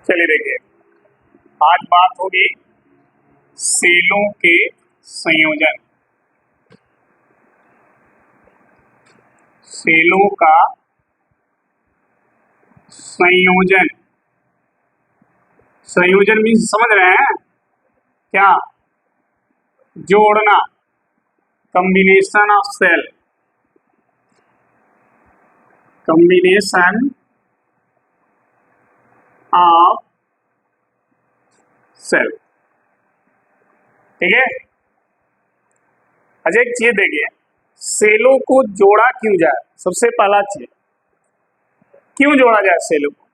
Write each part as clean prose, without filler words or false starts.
चलिए देखिए, आज बात होगी सेलों के संयोजन। सेलों का संयोजन, संयोजन मीन्स समझ रहे हैं क्या? जोड़ना, combination of cell, combination of cell. ठीक है। अच्छा, एक चीज देखिए, सेलों को जोड़ा क्यों जाए? सबसे पहला चीज, क्यों जोड़ा जाए सेलों को?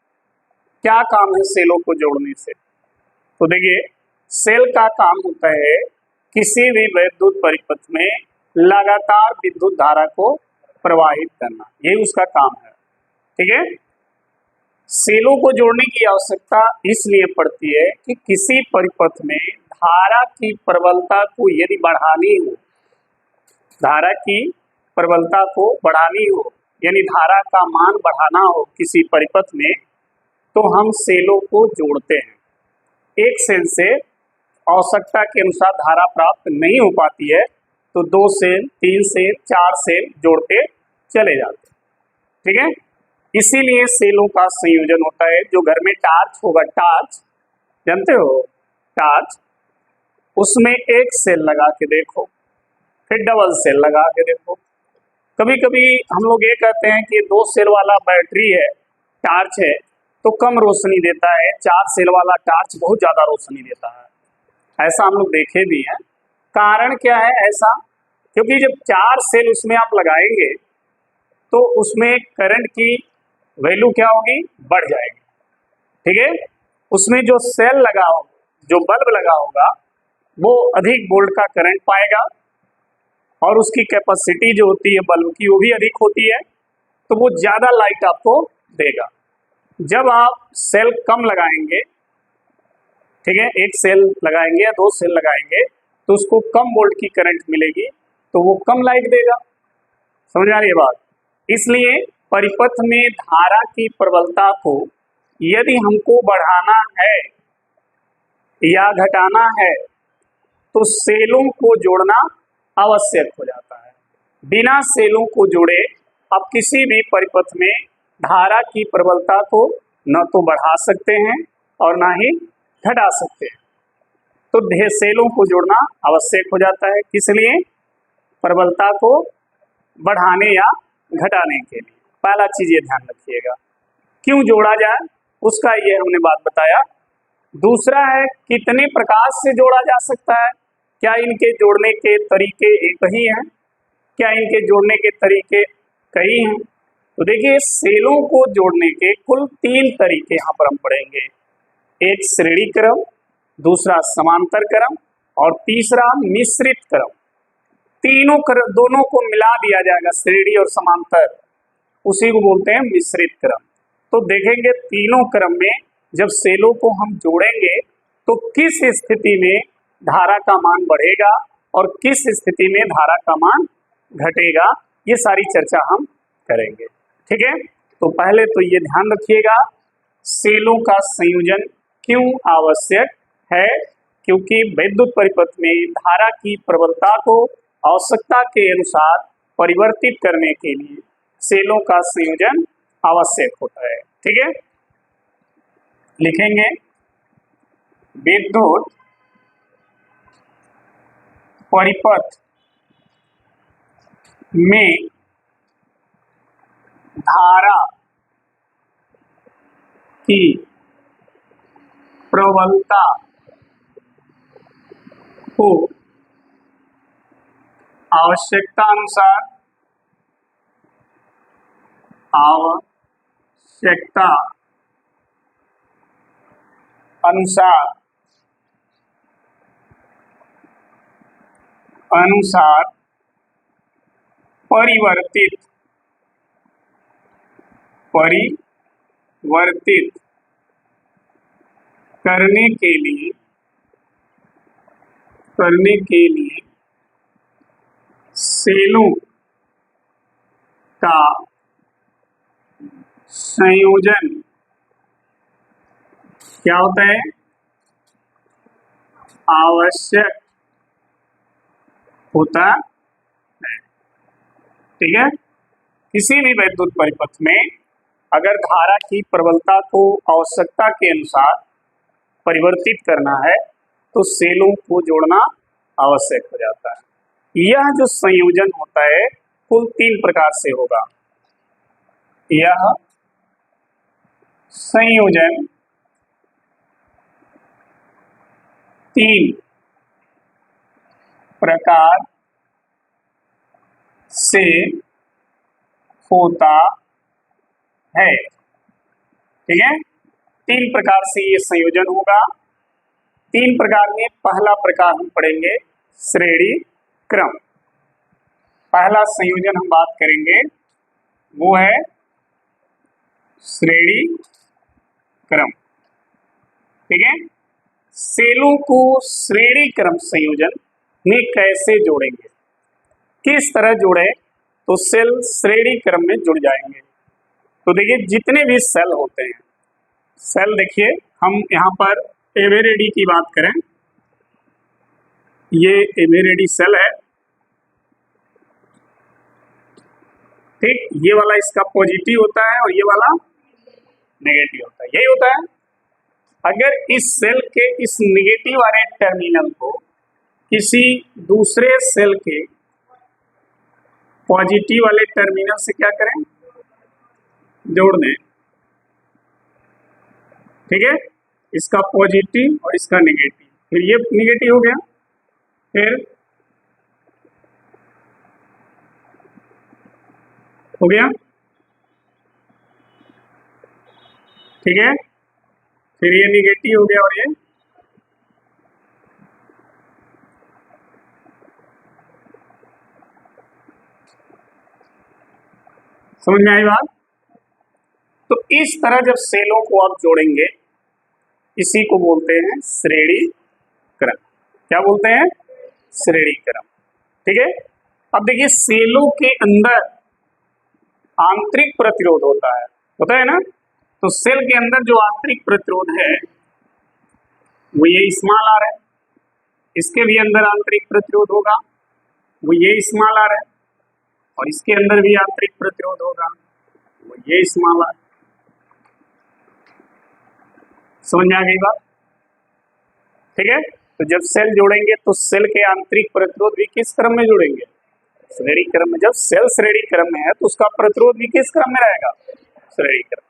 क्या काम है सेलों को जोड़ने से? तो देखिए, सेल का काम होता है किसी भी विद्युत परिपथ में लगातार विद्युत धारा को प्रवाहित करना, यही उसका काम है। ठीक है। सेलों को जोड़ने की आवश्यकता इसलिए पड़ती है कि किसी परिपथ में धारा की प्रबलता को यदि बढ़ानी हो, धारा की प्रबलता को बढ़ानी हो, यानी धारा का मान बढ़ाना हो किसी परिपथ में, तो हम सेलों को जोड़ते हैं। एक सेल से आवश्यकता के अनुसार धारा प्राप्त नहीं हो पाती है तो 2 सेल, 3 सेल, 4 सेल जोड़ते चले जाते हैं। ठीक है। इसीलिए सेलों का संयोजन होता है। जो घर में टार्च होगा, टार्च जानते हो, टार्च, उसमें एक सेल लगा के देखो, फिर डबल सेल लगा के देखो। कभी कभी हम लोग ये कहते हैं कि 2 सेल वाला बैटरी है, टार्च है, तो कम रोशनी देता है, 4 सेल वाला टार्च बहुत ज्यादा रोशनी देता है। ऐसा हम लोग देखे भी हैं। कारण क्या है ऐसा? क्योंकि जब 4 सेल उसमें आप लगाएंगे तो उसमें करंट की वैल्यू क्या होगी? बढ़ जाएगी। ठीक है। उसमें जो सेल लगा हो, जो बल्ब लगा होगा, वो अधिक वोल्ट का करंट पाएगा और उसकी कैपेसिटी जो होती है बल्ब की वो भी अधिक होती है, तो वो ज्यादा लाइट आपको देगा। जब आप सेल कम लगाएंगे, ठीक है, एक सेल लगाएंगे या 2 सेल लगाएंगे, तो उसको कम वोल्ट की करंट मिलेगी, तो वो कम लाइट देगा। समझ आ रही है बात? इसलिए परिपथ में धारा की प्रबलता को यदि हमको बढ़ाना है या घटाना है तो सेलों को जोड़ना आवश्यक हो जाता है। बिना सेलों को जोड़े आप किसी भी परिपथ में धारा की प्रबलता को न तो बढ़ा सकते हैं और ना ही घटा सकते हैं। तो सेलों को जोड़ना आवश्यक हो जाता है। किस लिए? प्रबलता को बढ़ाने या घटाने के लिए। पहला चीज ये ध्यान रखिएगा, क्यों जोड़ा जाए उसका ये हमने बात बताया। दूसरा है, कितने प्रकार से जोड़ा जा सकता है? क्या इनके जोड़ने के तरीके एक ही हैं? क्या इनके जोड़ने के तरीके कई हैं? तो देखिए, सेलों को जोड़ने के कुल 3 तरीके यहाँ पर हम पढ़ेंगे। एक श्रेणी क्रम, दूसरा समांतर क्रम और तीसरा मिश्रित क्रम। तीनों क्रम, दोनों को मिला दिया जाएगा, श्रेणी और समांतर, उसी को बोलते हैं मिश्रित क्रम। तो देखेंगे तीनों क्रम में जब सेलों को हम जोड़ेंगे तो किस स्थिति में धारा का मान बढ़ेगा और किस स्थिति में धारा का मान घटेगा, ये सारी चर्चा हम करेंगे। ठीक है। तो पहले तो ये ध्यान रखिएगा, सेलों का संयोजन क्यों आवश्यक है? क्योंकि विद्युत परिपथ में धारा की प्रबलता को आवश्यकता के अनुसार परिवर्तित करने के लिए सेलों का संयोजन आवश्यक होता है। ठीक है। लिखेंगे, विद्युत परिपथ में धारा की प्रबलता को आवश्यकता अनुसार परिवर्तित करने के लिए सेलों का संयोजन क्या होता है? आवश्यक होता है। ठीक है, किसी भी वैद्युत परिपथ में अगर धारा की प्रबलता को आवश्यकता के अनुसार परिवर्तित करना है तो सेलों को जोड़ना आवश्यक हो जाता है। यह जो संयोजन होता है कुल 3 प्रकार से होगा। यह संयोजन 3 प्रकार से होता है। ठीक है, 3 प्रकार से ये संयोजन होगा। 3 प्रकार में पहला प्रकार हम पढ़ेंगे श्रेणी क्रम। पहला संयोजन हम बात करेंगे वो है श्रेणी क्रम। ठीक है, सेलों को श्रेणी क्रम संयोजन में कैसे जोड़ेंगे, किस तरह जोड़े तो सेल श्रेणी क्रम में जुड़ जाएंगे। तो देखिए जितने भी सेल होते हैं, सेल देखिए हम यहाँ पर एवेरेडी की बात करें, ये एवेरेडी सेल है। ठीक, ये वाला इसका पॉजिटिव होता है और ये वाला नेगेटिव होता है, यही होता है। अगर इस सेल के इस नेगेटिव वाले टर्मिनल को किसी दूसरे सेल के पॉजिटिव वाले टर्मिनल से क्या करें, जोड़ दें। ठीक है, इसका पॉजिटिव और इसका नेगेटिव, फिर ये नेगेटिव हो गया, फिर हो गया। ठीक है, फिर ये नेगेटिव हो गया और ये समझ में आई बात? तो इस तरह जब सेलों को आप जोड़ेंगे इसी को बोलते हैं श्रेणी क्रम। क्या बोलते हैं? श्रेणी क्रम। ठीक है, अब देखिए सेलों के अंदर आंतरिक प्रतिरोध होता है ना। तो सेल के अंदर जो आंतरिक प्रतिरोध है वो ये स्मॉल आर है, इसके भी अंदर आंतरिक प्रतिरोध होगा वो ये स्मॉल आर है, और इसके अंदर भी आंतरिक प्रतिरोध होगा वो ये स्मॉल आर। समझ में आ गई बात? ठीक है, तो जब सेल जोड़ेंगे तो सेल के आंतरिक प्रतिरोध भी किस क्रम में जोड़ेंगे? श्रेणी क्रम में। जब सेल श्रेणी क्रम में है तो उसका प्रतिरोध भी किस क्रम में रहेगा? श्रेणी क्रम।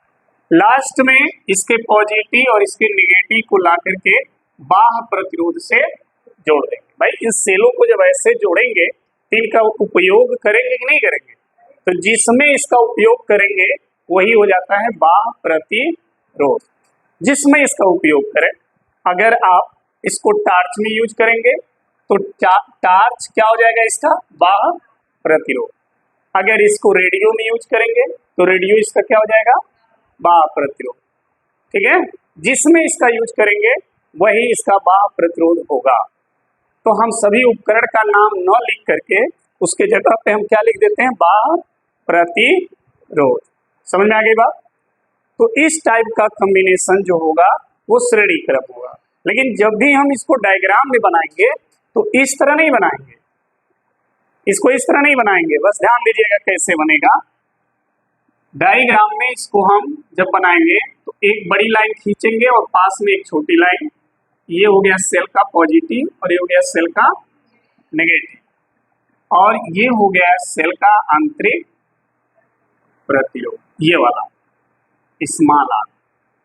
लास्ट में इसके पॉजिटिव और इसके नेगेटिव को ला करके बाह्य प्रतिरोध से जोड़ देंगे। भाई इन सेलों को जब ऐसे जोड़ेंगे तो इनका उपयोग करेंगे कि नहीं करेंगे? तो जिसमें इसका उपयोग करेंगे वही हो जाता है बाह्य प्रतिरोध। जिसमें इसका उपयोग करें, अगर आप इसको टार्च में यूज करेंगे तो टार्च क्या हो जाएगा? इसका बाह्य प्रतिरोध। अगर इसको रेडियो में यूज करेंगे तो रेडियो इसका क्या हो जाएगा? बाह्य प्रतिरोध। ठीक है, जिसमें इसका यूज करेंगे वही इसका बाह्य प्रतिरोध होगा। तो हम सभी उपकरण का नाम न लिख करके उसके जगह पे हम क्या लिख देते हैं? बाह्य प्रतिरोध। समझ में आ गई बात? तो इस टाइप का कॉम्बिनेशन जो होगा वो श्रेणी क्रम होगा। लेकिन जब भी हम इसको डायग्राम में बनाएंगे तो इस तरह नहीं बनाएंगे, इसको इस तरह नहीं बनाएंगे। बस ध्यान दीजिएगा कैसे बनेगा। डायग्राम में इसको हम जब बनाएंगे तो एक बड़ी लाइन खींचेंगे और पास में एक छोटी लाइन, ये हो गया सेल का पॉजिटिव और ये हो गया सेल का नेगेटिव, और ये हो गया सेल का आंतरिक प्रतिरोध, ये वाला स्मॉल आर।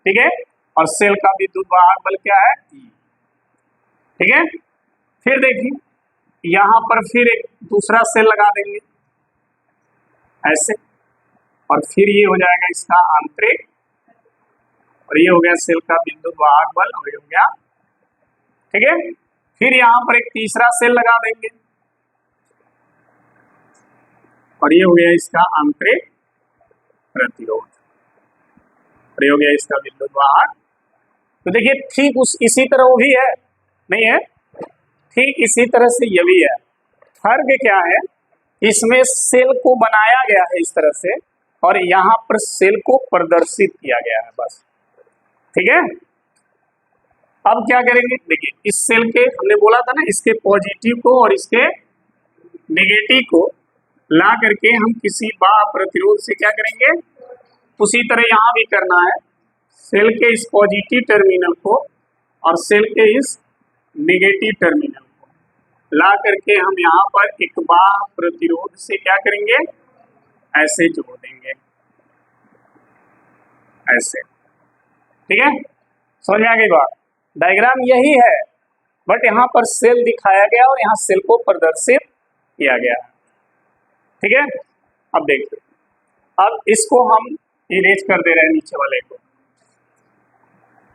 ठीक है, और सेल का विद्युत वाहक बल क्या है? E। ठीक है, फिर देखिए यहां पर फिर एक दूसरा सेल लगा देंगे ऐसे, और फिर ये हो जाएगा इसका आंतरिक, और ये हो गया सेल का विद्युत वाहक बल, और ये हो गया। ठीक है, फिर यहां पर एक तीसरा सेल लगा देंगे और ये हो गया इसका आंतरिक प्रतिरोध, और ये हो गया इसका विद्युत वाहक। तो देखिए ठीक इसी तरह वो भी है, नहीं है? ठीक इसी तरह से ये भी है। फर्क क्या है? इसमें सेल को बनाया गया है इस तरह से और यहाँ पर सेल को प्रदर्शित किया गया है, बस। ठीक है, अब क्या करेंगे, देखिए इस सेल के हमने बोला था ना, इसके पॉजिटिव को और इसके नेगेटिव को ला करके हम किसी बाह्य प्रतिरोध से क्या करेंगे, उसी तरह यहाँ भी करना है। सेल के इस पॉजिटिव टर्मिनल को और सेल के इस नेगेटिव टर्मिनल को ला करके हम यहाँ पर एक बाह्य प्रतिरोध से क्या करेंगे, ऐसे जोड़ देंगे, ऐसे। ठीक है, समझ में आ गई बात। डायग्राम यही है, बट यहाँ पर सेल दिखाया गया और यहाँ सेल को प्रदर्शित किया गया। ठीक है, अब देखिए, अब इसको हम इरेज कर दे रहे हैं नीचे वाले को।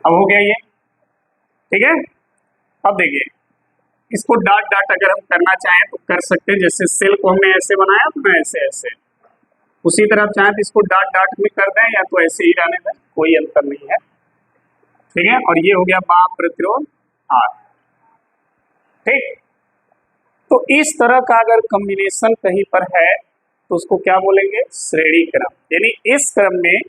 अब हो गया ये। ठीक है, अब देखिए इसको डॉट डॉट अगर हम करना चाहें तो कर सकते हैं, जैसे सेल को हमने ऐसे बनाया तो ना ऐसे ऐसे, उसी तरह आप चाहें तो इसको डॉट डॉट में कर दें या तो ऐसे ही रहने दें, कोई अंतर नहीं है। ठीक है, और ये हो गया बाह्य प्रतिरोध R। ठीक, तो इस तरह का अगर कॉम्बिनेशन कहीं पर है तो उसको क्या बोलेंगे, श्रेणी क्रम। यानी इस क्रम में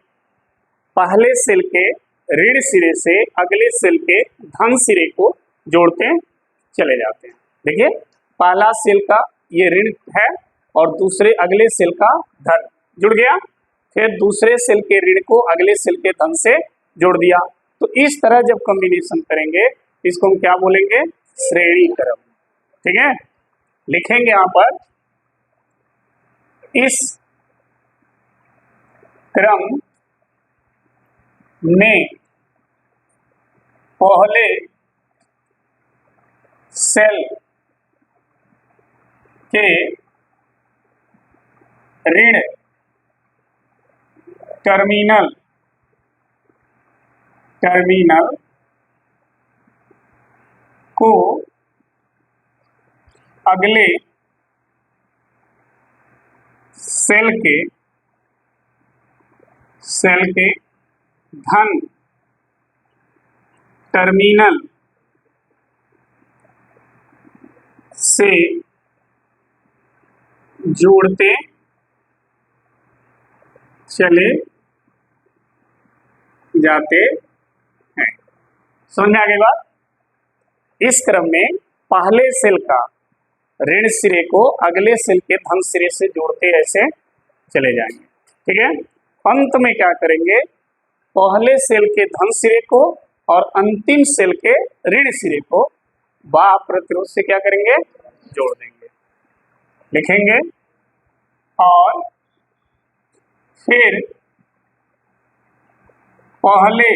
पहले सेल के ऋण सिरे से अगले सेल के धन सिरे को जोड़ते चले जाते हैं। देखिए पहला सेल का ये ऋण है और दूसरे अगले सेल का धन जुड़ गया, फिर दूसरे सेल के ऋण को अगले सेल के धन से जोड़ दिया। तो इस तरह जब कॉम्बिनेशन करेंगे इसको हम क्या बोलेंगे, श्रेणी क्रम। ठीक है, लिखेंगे यहां पर, इस क्रम में पहले सेल के ऋण टर्मिनल को अगले सेल के धन टर्मिनल से जोड़ते चले जाते हैं। समझ में आ गई बात। इस क्रम में पहले सेल का ऋण सिरे को अगले सेल के धन सिरे से जोड़ते ऐसे चले जाएंगे। ठीक है, अंत में क्या करेंगे, पहले सेल के धन सिरे को और अंतिम सेल के ऋण सिरे को बाह्य प्रतिरोध से क्या करेंगे, जोड़ देंगे। लिखेंगे, और फिर पहले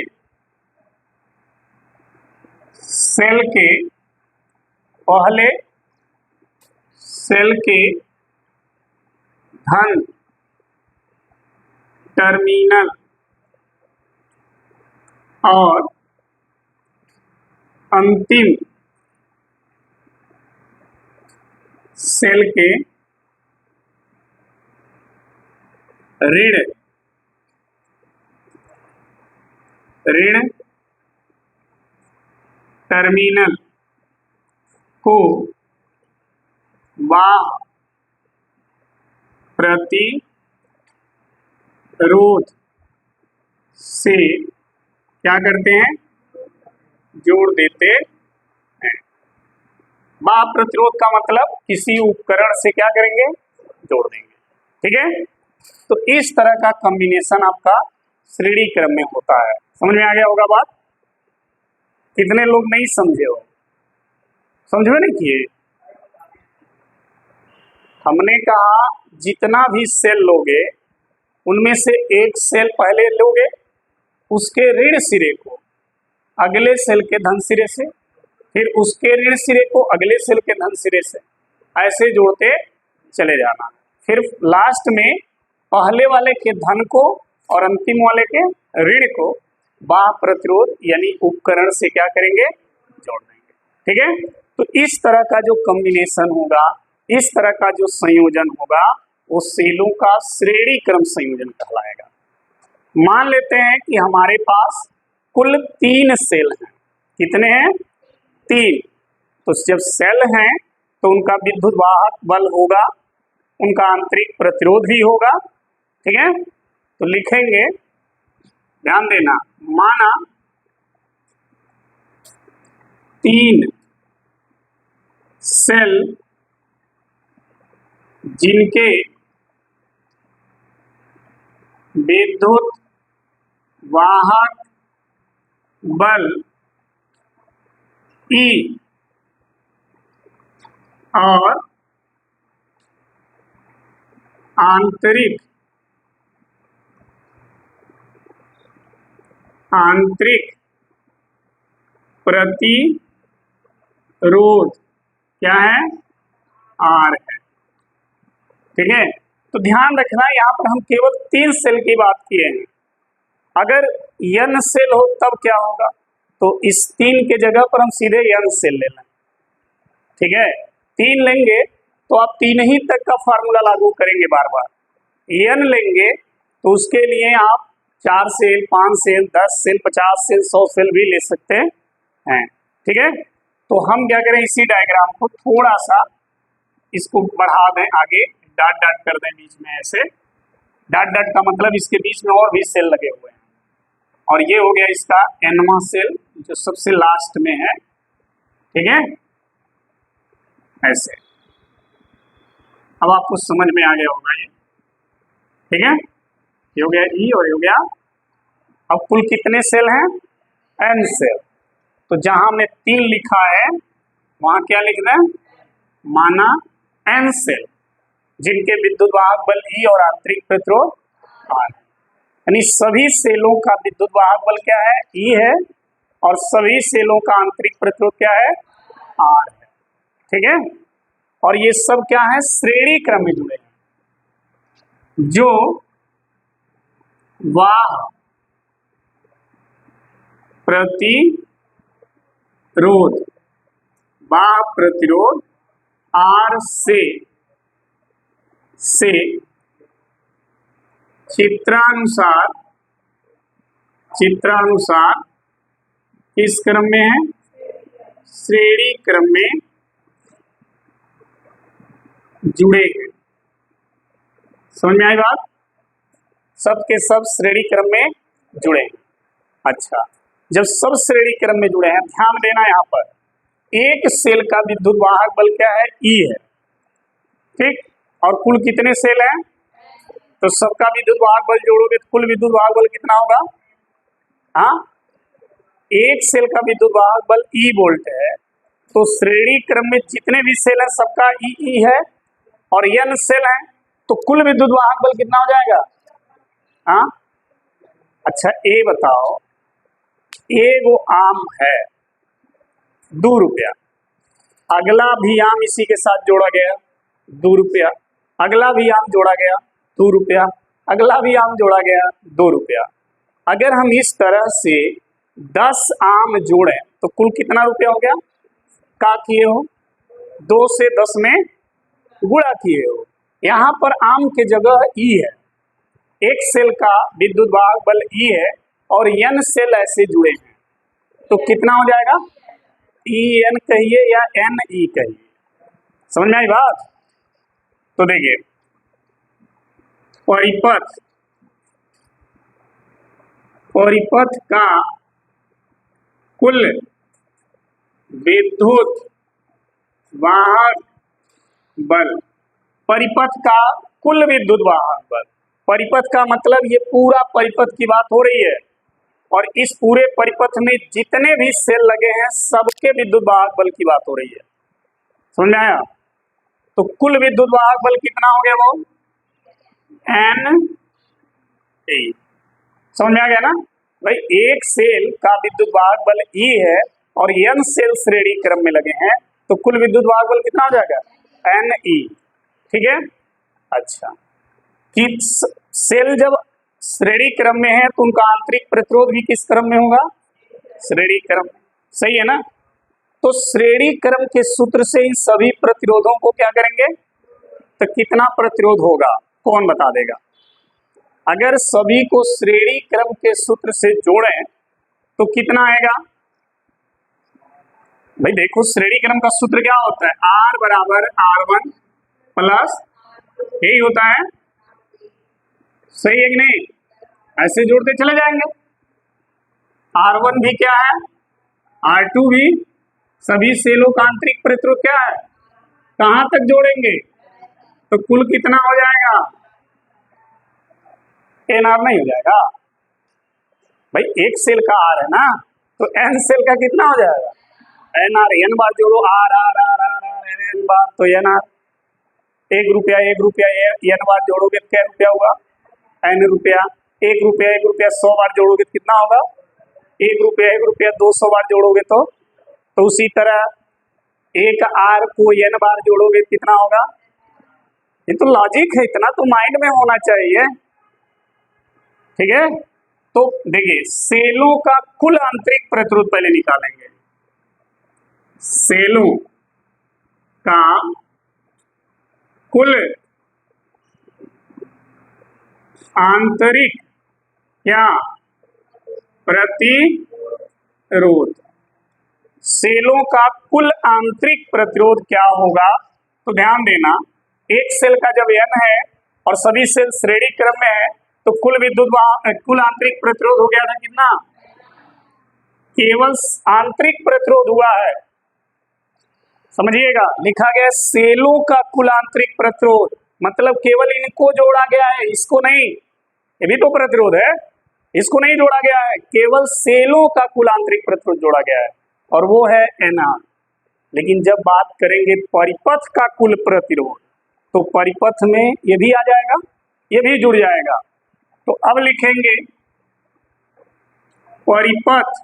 सेल के धन टर्मिनल और अंतिम सेल के ऋण टर्मिनल को बाह्य प्रतिरोध से क्या करते हैं, जोड़ देते हैं। बाह्य प्रतिरोध का मतलब किसी उपकरण से क्या करेंगे, जोड़ देंगे। ठीक है, तो इस तरह का कॉम्बिनेशन आपका श्रेणी क्रम में होता है। समझ में आ गया होगा बात। कितने लोग नहीं समझे हो, समझ में नहीं किए। हमने कहा जितना भी सेल लोगे उनमें से एक सेल पहले लोगे, उसके ऋण सिरे को अगले सेल के धन सिरे से, फिर उसके ऋण सिरे को अगले सेल के धन सिरे से, ऐसे जोड़ते चले जाना। फिर लास्ट में पहले वाले के धन को और अंतिम वाले के ऋण को बाह्य प्रतिरोध यानी उपकरण से क्या करेंगे, जोड़ देंगे। ठीक है, तो इस तरह का जो कॉम्बिनेशन होगा, इस तरह का जो संयोजन होगा, वो सेलों का श्रेणी क्रम संयोजन कहलाएगा। मान लेते हैं कि हमारे पास कुल 3 सेल हैं। कितने हैं, 3। तो जब सेल हैं तो उनका विद्युत वाहक बल होगा, उनका आंतरिक प्रतिरोध भी होगा। ठीक है, तो लिखेंगे, ध्यान देना, माना 3 सेल जिनके विद्युत वाहक बल E और आंतरिक प्रतिरोध क्या है? R है। ठीक है, तो ध्यान रखना यहाँ पर हम केवल 3 सेल की बात किए हैं। अगर n सेल हो तब क्या होगा? तो इस 3 के जगह पर हम सीधे n सेल ले लें। ठीक है, 3 लेंगे तो आप 3 ही तक का फार्मूला लागू करेंगे बार बार। n लेंगे तो उसके लिए आप 4 cell, 5 cell, 10 cell, 50 cell, 100 cell भी ले सकते हैं। ठीक है, तो हम क्या करें, इसी डायग्राम को थोड़ा सा इसको बढ़ा दें आगे, डॉट डॉट कर दें बीच में। ऐसे डॉट डॉट का मतलब इसके बीच में और भी सेल लगे हुए हैं, और ये हो गया इसका nवां सेल जो सबसे लास्ट में है। ठीक है, ऐसे अब आपको समझ में आ गया होगा ये। ठीक है, ये हो गया E और ये हो गया। अब कुल कितने सेल हैं? n cell. तो जहां हमने 3 लिखा है वहां क्या लिखना है? माना n सेल जिनके विद्युत वाहक बल E और आंतरिक प्रतिरोध R। यानी सभी सेलों का विद्युत वाहक बल क्या है? E है, और सभी सेलों का आंतरिक प्रतिरोध क्या है? R है। ठीक है, और ये सब क्या है? श्रेणी क्रम में जुड़े हैं। जो वाह प्रतिरोध R से चित्रानुसार किस क्रम में है? श्रेणी क्रम में जुड़े हैं। समझ में आई बात? सब के सब श्रेणी क्रम में जुड़े हैं। अच्छा, जब सब श्रेणी क्रम में जुड़े हैं, ध्यान देना यहाँ पर एक सेल का विद्युत वाहक बल क्या है? E है। ठीक, और कुल कितने सेल हैं? तो सबका विद्युत वाहक बल जोड़ोगे तो कुल विद्युत वाहक बल कितना होगा? हाँ, एक सेल का विद्युत वाहक बल E वोल्ट है, तो श्रेणी क्रम में जितने भी सेल हैं सबका E है, और n सेल हैं, तो कुल विद्युत वाहक बल कितना हो जाएगा? हाँ, अच्छा ये बताओ, एगो आम है 2 रुपया, अगला भी आम इसी के साथ जोड़ा गया 2 रुपया, अगला भी आम जोड़ा गया 2 रुपया, अगला भी आम जोड़ा गया 2 रुपया। अगर हम इस तरह से 10 आम जोड़ें तो कुल कितना रुपया हो गया? का किए हो? 2 से 10 में गुणा किए हो। यहाँ पर आम के जगह E है, एक सेल का विद्युत वाहक बल E है और n सेल ऐसे जुड़े हैं, तो कितना हो जाएगा? En कहिए या Ne कहिए। समझ में आई बात? तो देखिए, परिपथ का कुल विद्युत वाहक बल, परिपथ का कुल विद्युत वाहक बल, परिपथ का मतलब ये पूरा परिपथ की बात हो रही है, और इस पूरे परिपथ में जितने भी सेल लगे हैं सबके विद्युत वाहक बल की बात हो रही है। समझ में आया? तो कुल विद्युत वाहक बल कितना हो गया? वो Ne। समझ में आ गया ना भाई? एक सेल का विद्युत वाहक बल E है और n सेल श्रेणी क्रम में लगे हैं, तो कुल विद्युत वाहक बल कितना हो जाएगा? Ne। ठीक है, अच्छा, कि सेल जब श्रेणी क्रम में है तो उनका आंतरिक प्रतिरोध भी किस क्रम में होगा? श्रेणी क्रम। सही है ना? तो श्रेणी क्रम के सूत्र से इन सभी प्रतिरोधों को क्या करेंगे? तो कितना प्रतिरोध होगा कौन बता देगा? अगर सभी को श्रेणी क्रम के सूत्र से जोड़ें तो कितना आएगा? भाई देखो, श्रेणी क्रम का सूत्र क्या होता है? R बराबर R1 प्लस, यही होता है। सही है कि नहीं? ऐसे जोड़ते चले जाएंगे। R1 भी क्या है? R2 भी सभी सेलों का आंतरिक प्रतिरोध क्या है, कहां तक जोड़ेंगे, तो कुल कितना हो जाएगा, NR नहीं हो जाएगा भाई, एक सेल का R है ना, तो N सेल का कितना हो जाएगा, NR, N बार जोड़ो, R R R R R N बार, तो NR, एक रुपया N बार जोड़ोगे तो क्या रुपया हुआ, N रुपया, एक रुपया 100 बार जोड़ोगे तो कितना होगा, एक रुपया 200 बार जोड़ोगे तो उसी तरह एक R को N बार जोड़ोगे कितना होगा। ये तो लॉजिक है, इतना तो माइंड में होना चाहिए, ठीक है। तो देखिए सेलों का कुल आंतरिक प्रतिरोध पहले निकालेंगे, सेलों का कुल आंतरिक क्या प्रतिरोध, सेलों का कुल आंतरिक प्रतिरोध क्या होगा, तो ध्यान देना, एक सेल का जब N है और सभी सेल श्रेणी क्रम में है तो कुल कुल आंतरिक प्रतिरोध हो गया था कितना, केवल आंतरिक प्रतिरोध हुआ है, समझिएगा, लिखा गया सेलों का कुल आंतरिक प्रतिरोध, मतलब केवल इनको जोड़ा गया है, इसको नहीं, ये भी तो प्रतिरोध है, इसको नहीं जोड़ा गया है, केवल सेलों का कुल आंतरिक प्रतिरोध जोड़ा गया है और वो है NR। लेकिन जब बात करेंगे परिपथ का कुल प्रतिरोध तो परिपथ में ये भी आ जाएगा, ये भी जुड़ जाएगा, तो अब लिखेंगे परिपथ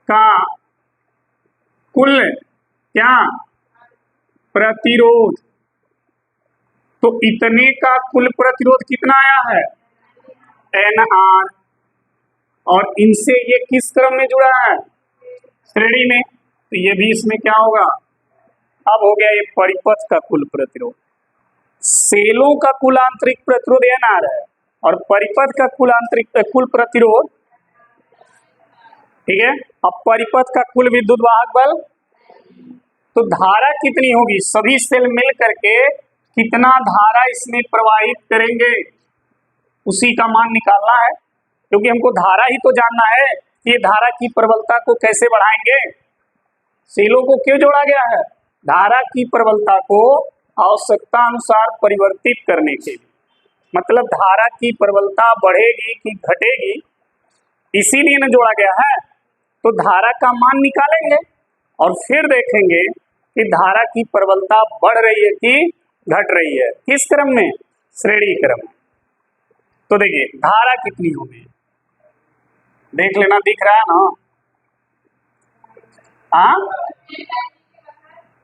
का कुल क्या प्रतिरोध, तो इतने का कुल प्रतिरोध कितना आया है NR, और इनसे ये किस क्रम में जुड़ा है, श्रेणी में, तो ये भी इसमें क्या होगा, अब हो गया ये परिपथ का कुल प्रतिरोध, सेलों का कुल आंतरिक प्रतिरोध NR है और परिपथ का कुल आंतरिक कुल प्रतिरोध, ठीक है। अब परिपथ का कुल विद्युत वाहक बल, तो धारा कितनी होगी, सभी सेल मिल करके कितना धारा इसमें प्रवाहित करेंगे उसी का मान निकालना है, क्योंकि हमको धारा ही तो जानना है, ये धारा की प्रबलता को कैसे बढ़ाएंगे, सेलों को क्यों जोड़ा गया है, धारा की प्रबलता को आवश्यकता अनुसार परिवर्तित करने के लिए, मतलब धारा की प्रबलता बढ़ेगी कि घटेगी, इसीलिए न जोड़ा गया है। तो धारा का मान निकालेंगे और फिर देखेंगे कि धारा की प्रबलता बढ़ रही है कि घट रही है, किस क्रम में, श्रेणी क्रम में। तो देखिए धारा कितनी होगी, देख लेना, दिख रहा है ना, हाँ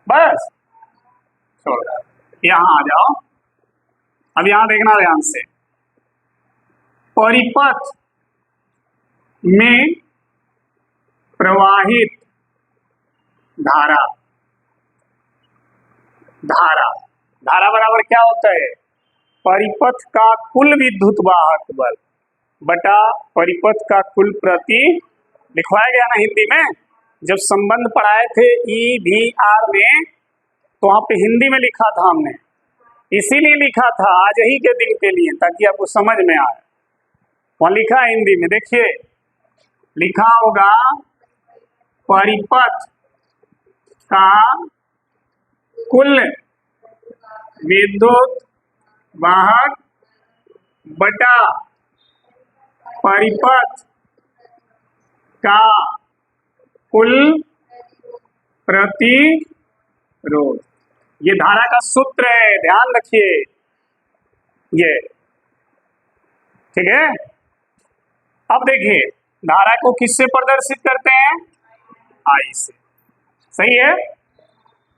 बस छोड़, यहां आ जाओ, अब यहां देखना ध्यान से, परिपथ में प्रवाहित धारा, धारा बराबर क्या होता है, परिपथ का कुल विद्युत वाहक बल बटा परिपथ का कुल प्रति, लिखवाया गया ना हिंदी में, जब संबंध पढ़ाए थे EVR में तो वहां पे हिंदी में लिखा था हमने, इसीलिए लिखा था आज ही के दिन के लिए ताकि आपको समझ में आए, वहां लिखा है हिंदी में, देखिए लिखा होगा परिपथ का कुल विद्युत वाहक बटा परिपथ का कुल प्रतिरोध, ये धारा का सूत्र है, ध्यान रखिए, ये ठीक है। अब देखिए धारा को किससे प्रदर्शित करते हैं, I से, सही है।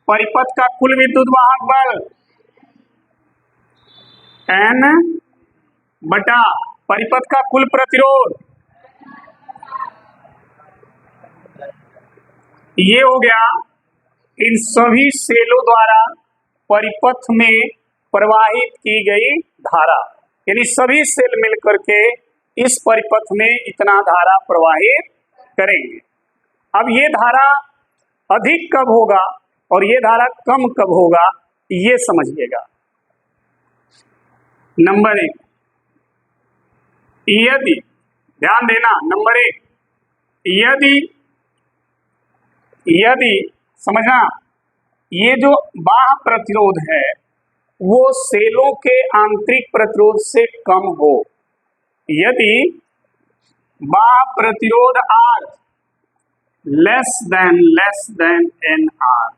परिपथ का कुल विद्युत वाहक बल N बटा परिपथ का कुल प्रतिरोध, ये हो गया इन सभी सेलों द्वारा परिपथ में प्रवाहित की गई धारा, यानी सभी सेल मिलकर के इस परिपथ में इतना धारा प्रवाहित करेंगे। अब ये धारा अधिक कब होगा और ये धारा कम कब होगा, ये समझिएगा। नंबर 1, यदि ध्यान देना, नंबर 1, यदि यदि समझना, ये जो बाह्य प्रतिरोध है वो सेलों के आंतरिक प्रतिरोध से कम हो, यदि बाह्य प्रतिरोध R लेस देन NR,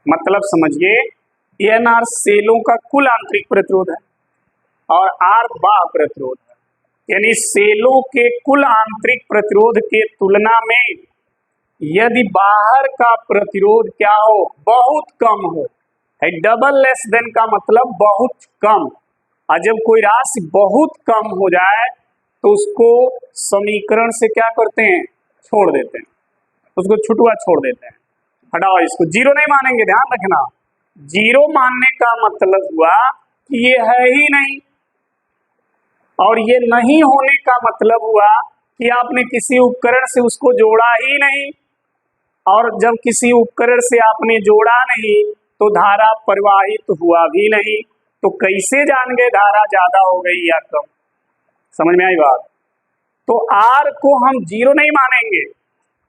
मतलब समझिए NR सेलों का कुल आंतरिक प्रतिरोध है और R बाह्य प्रतिरोध है, यानी सेलों के कुल आंतरिक प्रतिरोध के तुलना में यदि बाहर का प्रतिरोध क्या हो, बहुत कम हो। डबल लेस देन का मतलब बहुत कम, और जब कोई राशि बहुत कम हो जाए तो उसको समीकरण से क्या करते हैं, छोड़ देते हैं, उसको छुटवा छोड़ देते हैं, हटाओ इसको, जीरो नहीं मानेंगे, ध्यान रखना। जीरो मानने का मतलब हुआ कि ये है ही नहीं, और ये नहीं होने का मतलब हुआ कि आपने किसी उपकरण से उसको जोड़ा ही नहीं, और जब किसी उपकरण से आपने जोड़ा नहीं तो धारा प्रवाहित हुआ भी नहीं, तो कैसे जान गए धारा ज्यादा हो गई या कम? समझ में आई बात? तो R को हम जीरो नहीं मानेंगे,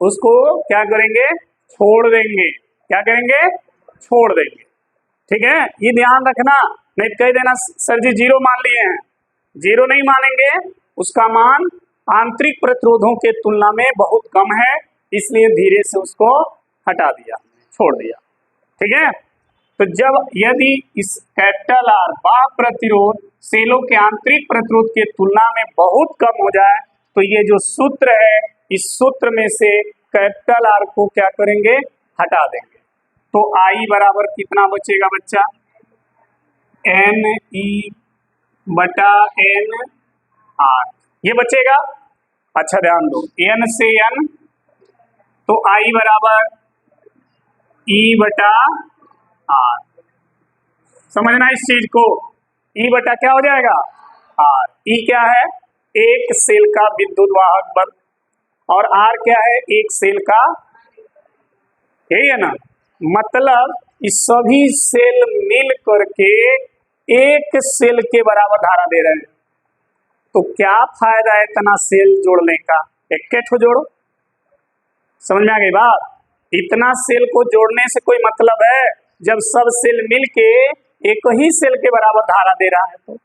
उसको क्या करेंगे, छोड़ देंगे। क्या करेंगे, छोड़ देंगे। ठीक है, ये ध्यान रखना, नहीं कह देना सर जी जीरो मान लिए हैं, जीरो नहीं मानेंगे, उसका मान आंतरिक प्रतिरोधों के तुलना में बहुत कम है, इसलिए धीरे से उसको हटा दिया, छोड़ दिया। ठीक है, तो जब यदि इस कैपिटल R बाह्य प्रतिरोध सेलों के आंतरिक प्रतिरोध के तुलना में बहुत कम हो जाए तो ये जो सूत्र है, इस सूत्र में से कैपिटल R को क्या करेंगे, हटा देंगे। तो I बराबर कितना बचेगा बच्चा, NE बटा NR, ये बचेगा। अच्छा ध्यान दो, N से N तो I बराबर E बटा R, समझना इस चीज को, E बटा क्या हो जाएगा, R। E क्या है, एक सेल का विद्युत वाहक बल, और R क्या है, एक सेल का, यही है ना, मतलब इस सभी सेल मिल करके एक सेल के बराबर धारा दे रहे हैं, तो क्या फायदा है इतना सेल जोड़ने का, एक ठो जोड़ो। समझ में आ गई बात? इतना सेल को जोड़ने से कोई मतलब है जब सब सेल मिलके एक ही सेल के बराबर धारा दे रहा है, तो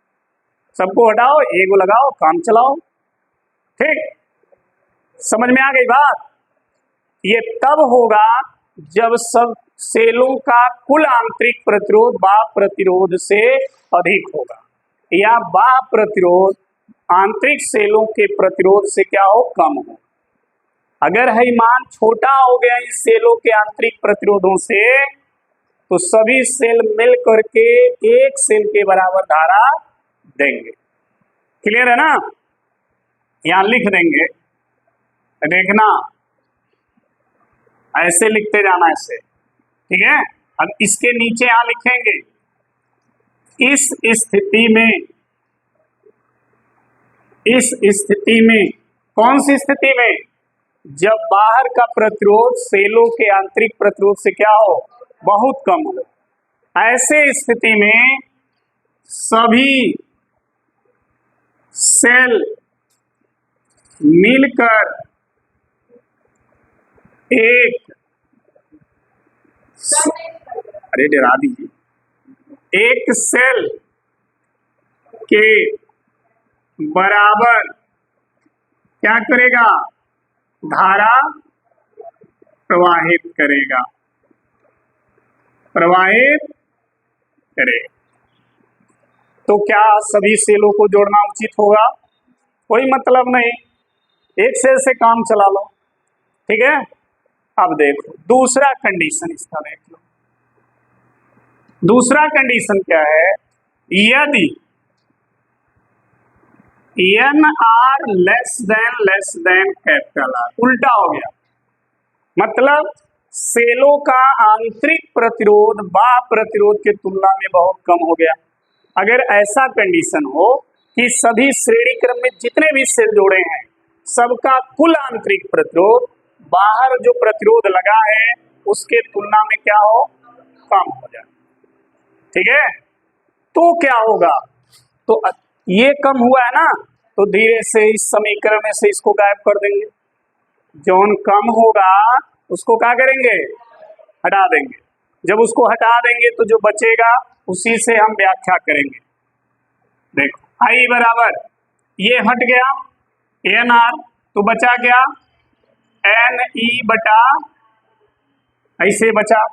सबको हटाओ, एगो लगाओ, काम चलाओ। ठीक, समझ में आ गई बात? ये तब होगा जब सब सेलों का कुल आंतरिक प्रतिरोध बाह्य प्रतिरोध से अधिक होगा, या बाह्य प्रतिरोध आंतरिक सेलों के प्रतिरोध से क्या हो, कम हो। अगर है मान छोटा हो गया इन सेलों के आंतरिक प्रतिरोधों से, तो सभी सेल मिल करके एक सेल के बराबर धारा देंगे। क्लियर है ना? यहां लिख देंगे, देखना ऐसे लिखते जाना ऐसे, ठीक है। अब इसके नीचे यहां लिखेंगे, इस स्थिति में कौन सी स्थिति में, जब बाहर का प्रतिरोध सेलों के आंतरिक प्रतिरोध से क्या हो, बहुत कम हो, ऐसे स्थिति में सभी सेल मिलकर एक, अरे डरा दीजिए, एक सेल के बराबर क्या करेगा, धारा प्रवाहित करेगा, तो क्या सभी सेलों को जोड़ना उचित होगा? कोई मतलब नहीं, एक सेल से काम चला लो। ठीक है, अब देखो दूसरा कंडीशन इसका देख लो। दूसरा कंडीशन क्या है, यदि NR less than capital R, उल्टा हो गया, मतलब सेलों का आंतरिक प्रतिरोध बाह्य प्रतिरोध के तुलना में बहुत कम हो गया। अगर ऐसा कंडीशन हो कि सभी श्रेणी क्रम में जितने भी सेल जोड़े हैं सबका कुल आंतरिक प्रतिरोध बाहर जो प्रतिरोध लगा है उसके तुलना में क्या हो, कम हो जाए। ठीक है, तो क्या होगा, तो ये कम हुआ है ना, तो धीरे से इस समीकरण में से इसको गायब कर देंगे। जौन कम होगा उसको क्या करेंगे, हटा देंगे। जब उसको हटा देंगे तो जो बचेगा उसी से हम व्याख्या करेंगे। देखो आई बराबर ये हट गया एन आर, तो बचा क्या एन ई बटा, ऐसे बचा।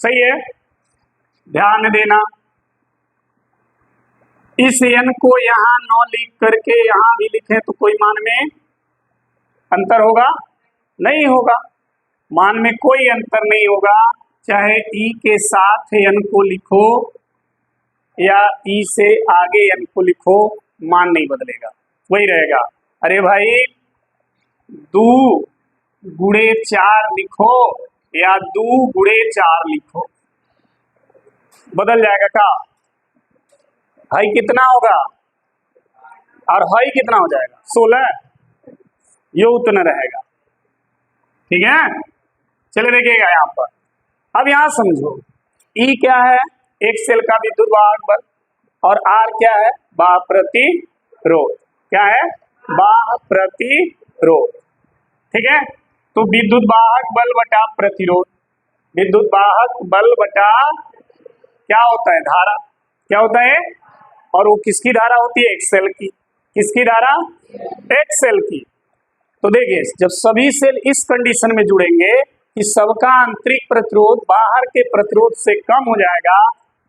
सही है, ध्यान देना इस एन को यहाँ न लिख करके यहाँ भी लिखें तो कोई मान में अंतर होगा, नहीं होगा, मान में कोई अंतर नहीं होगा। चाहे ई के साथ एन को लिखो या ई से आगे एन को लिखो, मान नहीं बदलेगा, वही रहेगा। अरे भाई 2 गुणे 4 लिखो या 2 गुणे 4 लिखो, बदल जाएगा का, हाई कितना होगा और हाई कितना हो जाएगा 16, ये उतना रहेगा। ठीक है, चले देखिएगा यहाँ पर। अब यहाँ समझो ई क्या है, एक सेल का विद्युत वाहक बल, और आर क्या है, बाह्य प्रतिरोध। क्या है, बाह्य प्रतिरोध। ठीक है, तो विद्युत वाहक बल बटा प्रतिरोध, विद्युत वाहक बल बटा क्या होता है, धारा। क्या होता है, और वो किसकी धारा होती है, एक सेल की। किसकी धारा, एक सेल की। तो देखिए जब सभी सेल इस कंडीशन में जुड़ेंगे कि सबका आंतरिक प्रतिरोध बाहर के प्रतिरोध से कम हो जाएगा,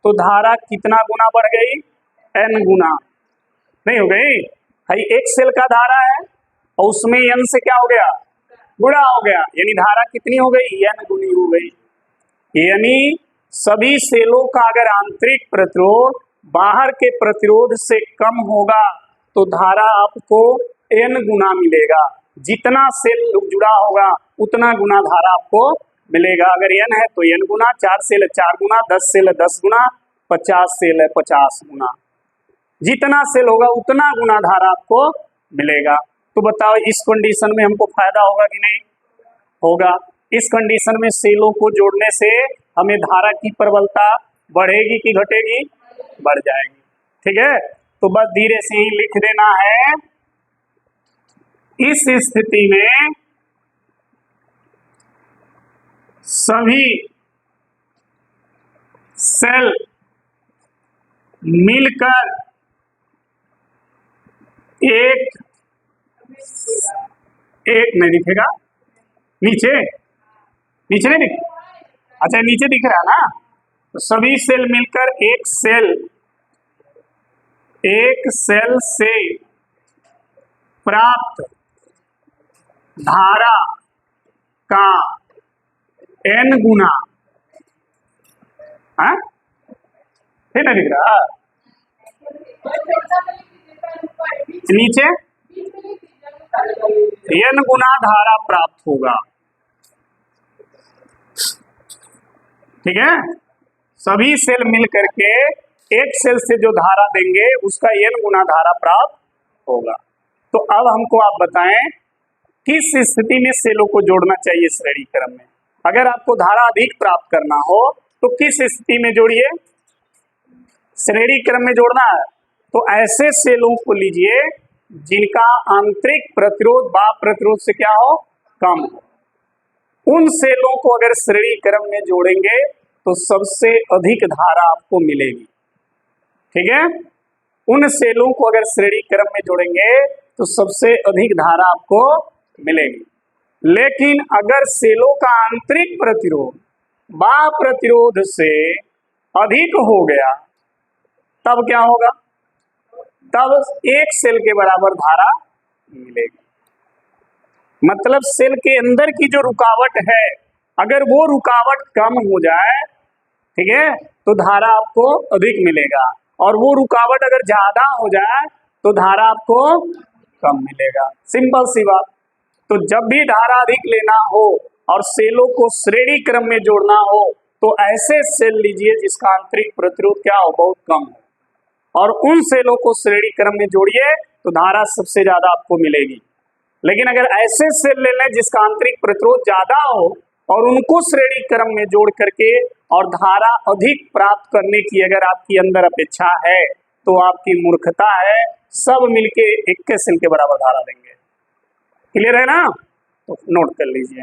तो धारा कितना गुना बढ़ गई, n गुना। नहीं हो गई, भाई एक सेल का धारा है और उसमें n से क्या हो गया, गुणा हो गया, यानी धारा कितनी हो गई, n गुनी हो गई। यानी सभी सेलों का अगर आंतरिक प्रतिरोध बाहर के प्रतिरोध से कम होगा तो धारा आपको n गुना मिलेगा। जितना सेल जुड़ा होगा उतना गुना धारा आपको मिलेगा। अगर n है तो n गुना, 4 सेल है 4 गुना, 10 सेल है 10 गुना, 50 सेल है 50 गुना। जितना सेल होगा उतना गुना धारा आपको मिलेगा। तो बताओ इस कंडीशन में हमको फायदा होगा कि नहीं होगा। इस कंडीशन में सेलों को जोड़ने से हमें धारा की प्रबलता बढ़ेगी कि घटेगी, बढ़ जाएगी। ठीक है, तो बस धीरे से ही लिख देना है, इस स्थिति में सभी सेल मिलकर एक नहीं दिखेगा, नीचे नहीं दिख, अच्छा नीचे दिख रहा है ना, तो सभी सेल मिलकर एक सेल से प्राप्त धारा का n गुना, फिर नहीं दिख रहा, नीचे n गुना धारा प्राप्त होगा। ठीक है, सभी सेल मिल करके एक सेल से जो धारा देंगे उसका n गुना धारा प्राप्त होगा। तो अब हमको आप बताएं किस स्थिति में सेलों को जोड़ना चाहिए श्रेणी क्रम में। अगर आपको धारा अधिक प्राप्त करना हो तो किस स्थिति में जोड़िए, श्रेणी क्रम में जोड़ना है तो ऐसे सेलों को लीजिए जिनका आंतरिक प्रतिरोध बाह्य प्रतिरोध से क्या हो, कम हो। उन सेलों को अगर श्रेणी क्रम में जोड़ेंगे तो सबसे अधिक धारा आपको मिलेगी। ठीक है, उन सेलों को अगर श्रेणी क्रम में जोड़ेंगे तो सबसे अधिक धारा आपको मिलेगी। लेकिन अगर सेलों का आंतरिक प्रतिरोध बाह्य प्रतिरोध से अधिक हो गया तब क्या होगा, तब एक सेल के बराबर धारा मिलेगी। मतलब सेल के अंदर की जो रुकावट है अगर वो रुकावट कम हो जाए, ठीक है, तो धारा आपको अधिक मिलेगा, और वो रुकावट अगर ज्यादा हो जाए तो धारा आपको कम मिलेगा। सिंपल सी बात। तो जब भी धारा अधिक लेना हो और सेलों को श्रेणी क्रम में जोड़ना हो तो ऐसे सेल लीजिए जिसका आंतरिक प्रतिरोध क्या हो, बहुत कम हो, और उन सेलों को श्रेणी क्रम में जोड़िए तो धारा सबसे ज्यादा आपको मिलेगी। लेकिन अगर ऐसे सेल ले लें जिसका आंतरिक प्रतिरोध ज्यादा हो और उनको श्रेणी क्रम में जोड़ करके और धारा अधिक प्राप्त करने की अगर आपकी अंदर अपेक्षा है तो आपकी मूर्खता है। सब मिलके 21 सेल के बराबर धारा देंगे। क्लियर है ना, तो नोट कर लीजिए।